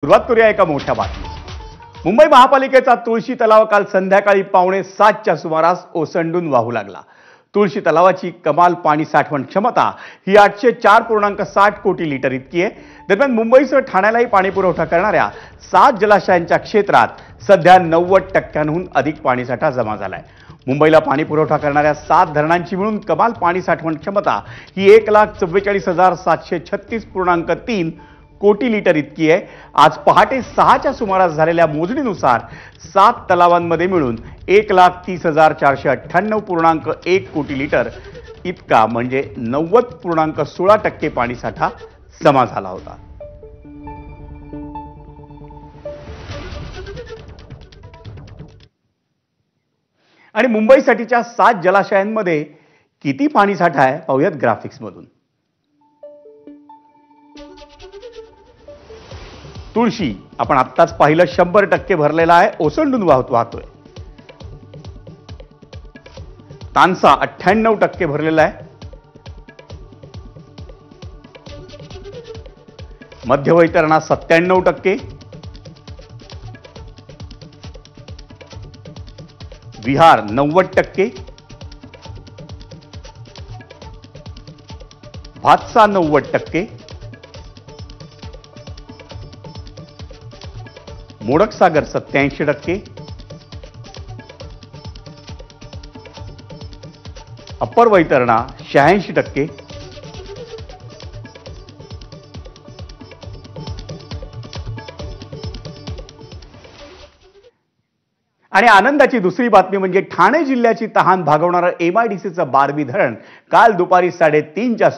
सुरुवात करूया एका मोठ्या बातमी। मुंबई महापालिकेचा तुळशी तलाव काल संध्याकाळी 6:45च्या सुमारास ओसंडून वाहू लागला। तुळशी तलावाची कमाल पाणी साठवण क्षमता ही 804.60 कोटी लिटर इतकी आहे। दरम्यान मुंबईसह ठाण्यालाही पाणी पुरवठा करणाऱ्या 7 जलाशयांच्या क्षेत्रात सध्या 90%हून अधिक पाणीसाठा जमा झालाय। मुंबईला पाणी पुरवठा करणाऱ्या 7 धरणांची मिळून कमाल पाणी साठवण क्षमता ही 1,44,736.3 कोटी लिटर इतकी आहे। आज पहाटे 6च्या सुमारास झालेल्या मोजणीनुसार 7 तलावांमध्ये मिळून 1,30,498.1 कोटी लिटर इतका म्हणजे 90.16% पाणीसाठा जमा झाला होता। आणि मुंबईसाठीच्या 7 जलाशयांमध्ये किती पाणीसाठा आहे पाहूयात ग्राफिक्स मधून। तुळशी आपण आत्ताच पाहिलं 100% भरलेला आहे, ओसंडून वाहतोय। तानसा 98% भरलेला आहे। मध्य वैतरणा 97%, विहार 90%, भातसा 90%, मोडकसागर 87%, अप्पर वैतरणा 86%, आणि आनंदाची दुसरी बातमी म्हणजे ठाणे जिल्ह्याची तहान भागवणारं MIDCचं बारबी धरण काल दुपारी 3:30च्या